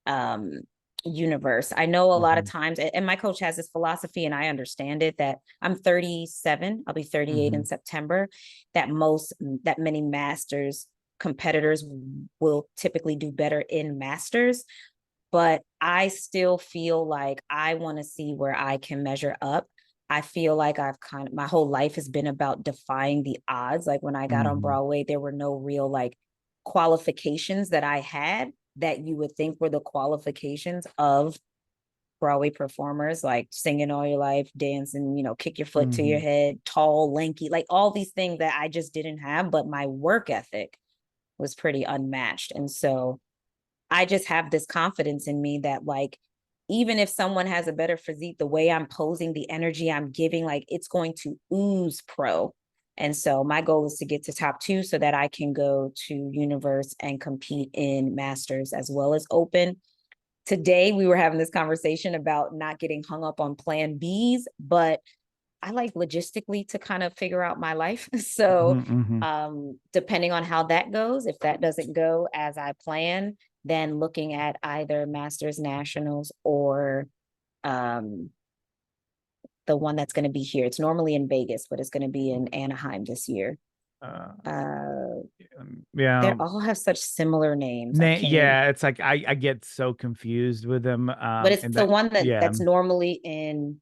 um universe. I know a lot of Hmm. times, and my coach has this philosophy, and I understand it, that I'm 37, I'll be 38 in Hmm. September, that many masters competitors will typically do better in masters. But I still feel like I want to see where I can measure up. I feel like my whole life has been about defying the odds. Like when I got on Hmm. Broadway, there were no real like qualifications that I had that you would think were the qualifications of Broadway performers, like singing all your life, dancing, kick your foot to your Hmm. head, tall, lanky, like all these things that I just didn't have. But my work ethic was pretty unmatched. And so I just have this confidence in me that, like, even if someone has a better physique, the way I'm posing, the energy I'm giving, like, it's going to ooze pro. And so my goal is to get to top two so that I can go to universe and compete in masters as well as open. Today we were having this conversation about not getting hung up on plan Bs, but I like logistically to kind of figure out my life. So, Hmm. Hmm. depending on how that goes, if that doesn't go as I plan, then looking at either Masters Nationals or um, the one that's going to be here. It's normally in Vegas, but it's going to be in Anaheim this year. Uh, Uh, they yeah. all have such similar names. I can't even, Yeah, it's like I get so confused with them. but it's And the that, one yeah. that's normally in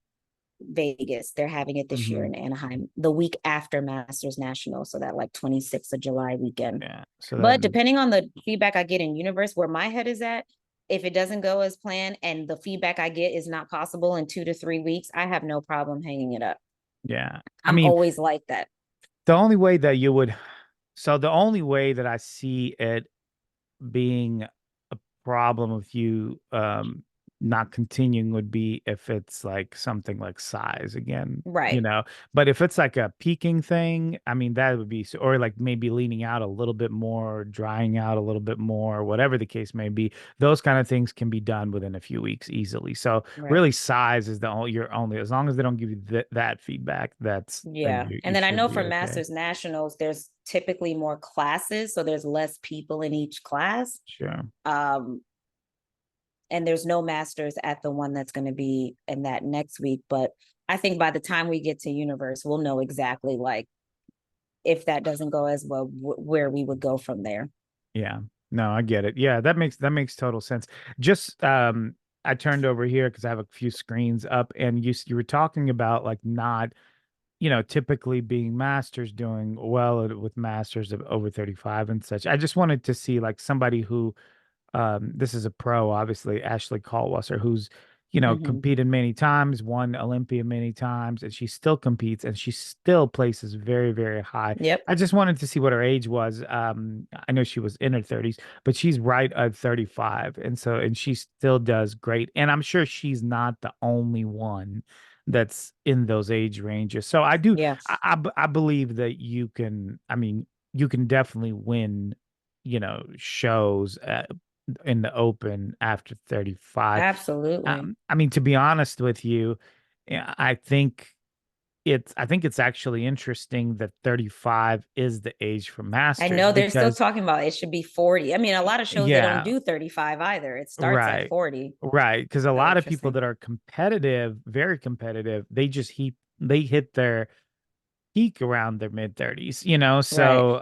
Vegas. They're having it this year Hmm. in Anaheim, the week after Masters National, so that like 26th of July weekend. Yeah. So But then, depending on the feedback I get in universe, where my head is at, if it doesn't go as planned and the feedback I get is not possible in 2 to 3 weeks, I have no problem hanging it up. yeah. I I'm mean, always like that. the only way that you would, so the only way that I see it being a problem with you not continuing would be if it's like something like size again, Right. but if it's like a peaking thing, I mean that would be or like maybe leaning out a little bit more, drying out a little bit more, whatever the case may be. Those kind of things can be done within a few weeks easily. So Right. really size is the only your only, as long as they don't give you that feedback, then Yeah. you And then I should know be for okay. Masters Nationals, there's typically more classes. So there's less people in each class. Sure. Um, and there's no masters at the one that's going to be in that next week. But I think by the time we get to universe, we'll know exactly like if that doesn't go as well, where we would go from there. Yeah. No, I get it. Yeah, that makes total sense. Just I turned over here because I have a few screens up, and you were talking about like not, typically being masters doing well with masters of over 35 and such. I just wanted to see like somebody who this is a pro, obviously, Ashley Caldwell, who's, Mm-hmm. competed many times, won Olympia many times, and she still competes and she still places very, very high. Yep. I just wanted to see what her age was. I know she was in her 30s, but she's right at 35. And she still does great. And I'm sure she's not the only one that's in those age ranges. So Yeah. I believe that you can, I mean, you can definitely win, shows in the open after 35. Absolutely. I mean, to be honest with you, yeah, I think it's actually interesting that 35 is the age for I masters know they're still because talking about it should be 40. I mean, a lot of shows they don't yeah, do 35 either. It starts at right. 40. Right, because a So lot of people interesting. that are competitive, very competitive, they hit their peak around their mid 30s, Right. so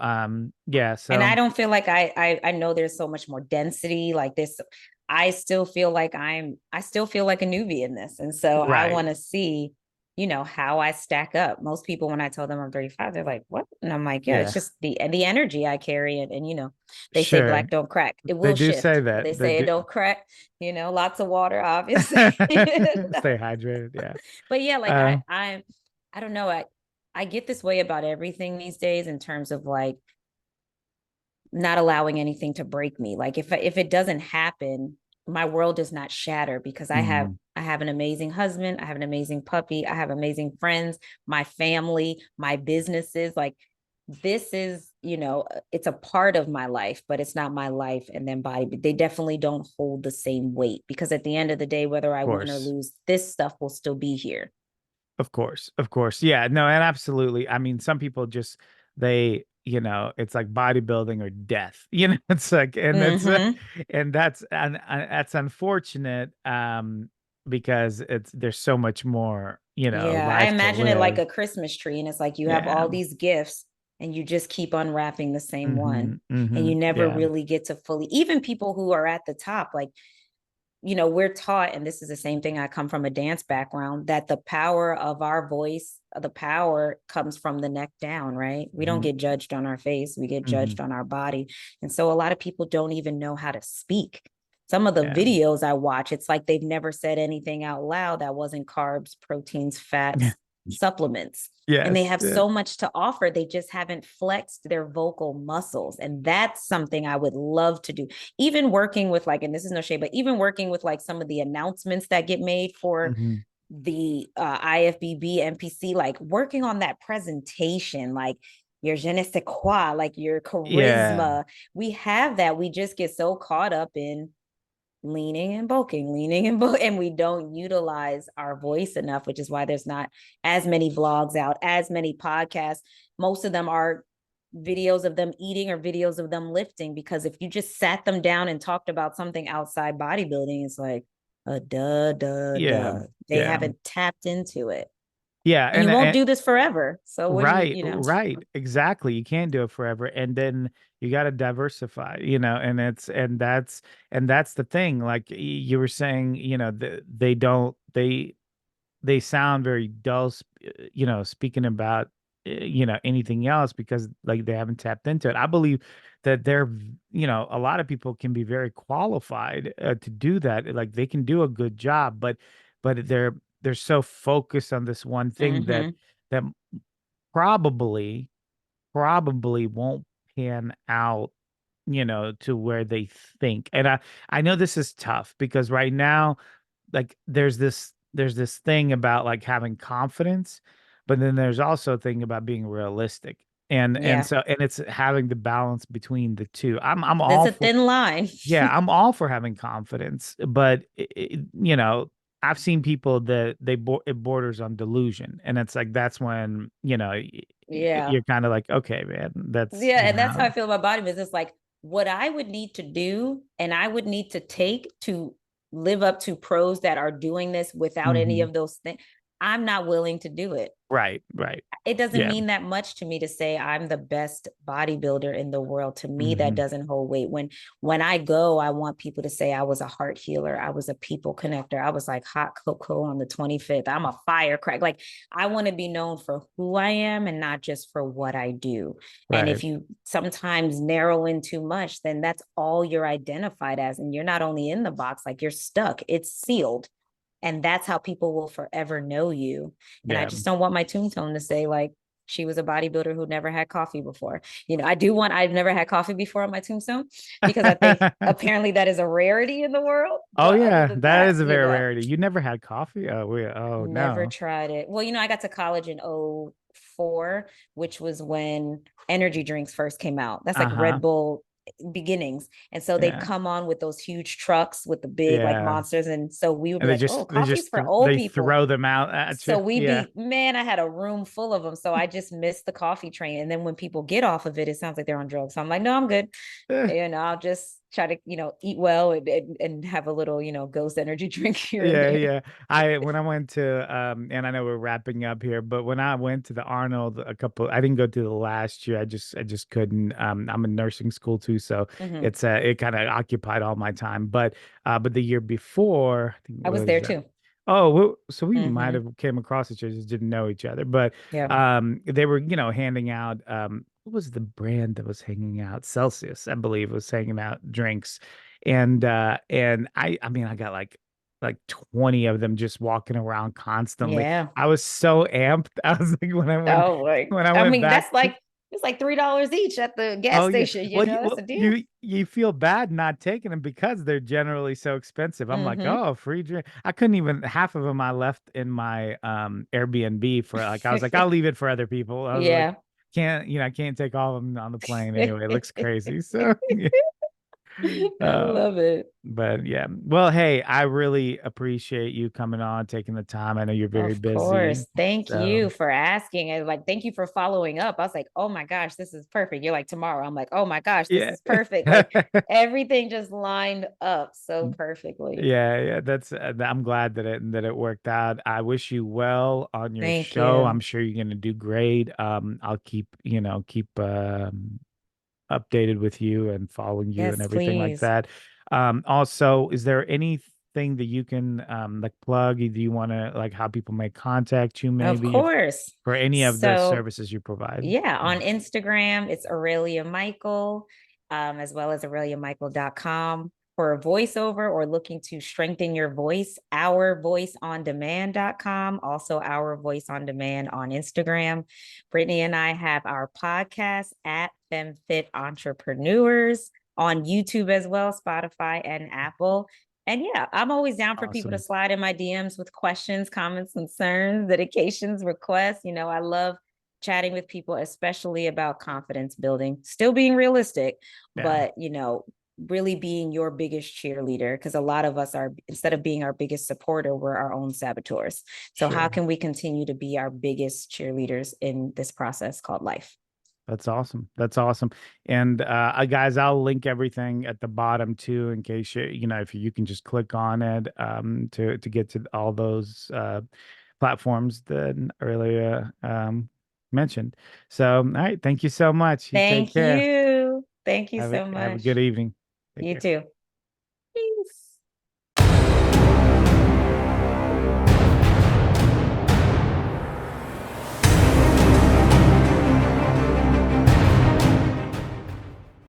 yeah, And I so don't feel like I know there's so much more density like this. I still feel like a newbie in this. And so I right. want to see, how I stack up. Most people when I tell them I'm 35, they're like, "What?" And I'm like, "Yeah, it's Yeah, just the energy I carry and they say sure. black don't crack. It They will do say shift, but that. they They say it do. don't crack, lots of water obviously." Stay hydrated. Yeah. But yeah, like Uh, I don't know, I get this way about everything these days in terms of like not allowing anything to break me. Like if it doesn't happen, my world does not shatter because Hmm. I have an amazing husband, I have an amazing puppy, I have amazing friends, my family, my businesses. Like this is, it's a part of my life, but it's not my life. And then body, they definitely don't hold the same weight because at the end of the day, whether I Of win or course. lose, this stuff will still be here. Of course. Of course. Yeah, no, and absolutely. I mean, some people just they, it's like bodybuilding or death. It's like Mm-hmm. and that's unfortunate because there's so much more, Yeah, I life to imagine it like live. a Christmas tree, and it's like you have Yeah. all these gifts, and you just keep unwrapping the same one, Mhm. and you Mhm. never Yeah. really get to fully. Even people who are at the top, like we're taught, and this is the same thing. I come from a dance background, that the power of our voice, the power comes from the neck down, right? We don't Mhm. get judged on our face, we get Mhm. judged on our body. And so a lot of people don't even know how to speak. Some of the Yeah. videos I watch, it's like they've never said anything out loud that wasn't carbs, proteins, Yeah. fats, supplements. And they Yes. have Yeah. so much to offer. They just haven't flexed their vocal muscles. And that's something I would love to do, even working with like, and this is no shade, but even working with like some of the announcements that get made for Mhm. the IFBB, NPC, like working on that presentation, like your je ne sais quoi, like your Yeah. charisma. We have that. We just get so caught up in leaning and bulking, and we don't utilize our voice enough, which is why there's not as many vlogs out, as many podcasts. Most of them are videos of them eating or videos of them lifting, because if you just sat them down and talked about something outside bodybuilding, it's like Yeah. they Yeah. haven't tapped into it. Yeah. And you won't And do this forever, so what do right, you know right, exactly. You can't do it forever, and then you got to diversify, and that's the thing. Like you were saying, they don't they sound very dull, speaking about anything else because like they haven't tapped into it. I believe that a lot of people can be very qualified to do that. Like they can do a good job, but they're so focused on this one thing that mm-hmm. that probably probably won't pan out, to where they think. And I know this is tough because right now, like there's this thing about like having confidence, but then there's also a thing about being realistic. And Yeah, so and it's having the balance between the two. I'm there's all a for thin line. yeah, I'm all for having confidence, but I've seen people that it borders on delusion, and it's like that's when Yeah. you're kind of like, okay, man, that's Yeah, and that's how I feel about body business. Like what I would need to do and I would need to take to live up to pros that are doing this without any hmm of those things, I'm not willing to do it. right, right, It doesn't yeah, mean that much to me to say I'm the best bodybuilder in the world. To me, that hmm doesn't hold weight. When I go, I want people to say I was a heart healer, I was a people connector, I was like hot cocoa on the 25th, I'm a firecracker. Like I want to be known for who I am and not just for what I do. And right, if you sometimes narrow in too much, then that's all you're identified as, and you're not only in the box, like you're stuck, it's sealed, and that's how people will forever know you. And I yeah. just don't want my tombstone to say like she was a bodybuilder who never had coffee before. I've never had coffee before on my tombstone because I think apparently that is a rarity in the world. Oh But other yeah, than that that, is a very rarity. You never had coffee? Oh never no. tried it. Well, I got to college in '04, which was when energy drinks first came out. That's like Uh-huh. Red Bull beginnings. And so they'd Yeah. come on with those huge trucks with the big like Yeah. monsters. And so we would be And they like, oh, just they coffee's just for old they people. throw them out at So you. we'd Yeah. be, man, I had a room full of them. So I just missed the coffee train. And then when people get off of it, it sounds like they're on drugs. So I'm like, no, I'm good. Eh, And I'll just try to, eat well and have a little, ghost energy drink here and yeah, there. yeah. I when I went to and I know we're wrapping up here, but when I went to the Arnold I didn't go to the last year. I just couldn't. I'm in nursing school too, so Mm-hmm. it kind of occupied all my time. But the year before, I think I was was there too. oh, so we might Mm-hmm. have came across each other, just didn't know each other. But Yeah. they were, handing out what was the brand that was hanging out? Celsius, I believe, was hanging out drinks. And I mean I got like 20 of them just walking around constantly. Yeah. I was so amped. I was like when I went Oh, like, when I I went mean, back that's to like It's like $3 each at the gas Oh yeah. station, Well, that's a deal. you feel bad not taking them because they're generally so expensive. I'm like, Mm-hmm. oh, free drink. I couldn't even half of them I left in my Airbnb for like I was like, I'll leave it for other people. I was like, Yeah. I can't take all of them on the plane anyway. It looks crazy. So yeah. I Uh, love it. but yeah. Well, hey, I really appreciate you coming on, taking the time. I know you're very Of busy. course. Thank So you for asking. And like, thank you for following up. I was like, oh my gosh, this is perfect. You're like, tomorrow. I'm like, oh my gosh, this yeah. is perfect. Like, everything just lined up so perfectly. Yeah, that's I'm glad that it worked out. I wish you well on your Thank show. I'm you. sure you're gonna do great. I'll keep updated with you and following you and Yes, everything like please. that. Also, is there anything that you can like plug? Do you want to like how people may contact you Of maybe if course. for any of the So, services you provide? yeah, on Instagram, it's Aurelia Michael, as well as AureliaMichael.com. For a voiceover or looking to strengthen your voice, ourvoiceondemand.com, also Our Voice on Demand on Instagram. Brittany and I have our podcast at FemFit Entrepreneurs on YouTube as well, Spotify and Apple. And yeah, I'm always down for people to Awesome. slide in my DMs with questions, comments, concerns, dedications, requests. I love chatting with people, especially about confidence building, still being realistic, Yeah, but, really being your biggest cheerleader. Because a lot of us are, instead of being our biggest supporter, we're our own saboteurs. So, how sure. can we continue to be our biggest cheerleaders in this process called life? That's awesome. That's awesome. And guys, I'll link everything at the bottom too, in case if you can just click on it to get to all those platforms that earlier mentioned. So, all right, thank you so much. You take Thank care. you. Thank you so Have a good much. evening. Take You care. too.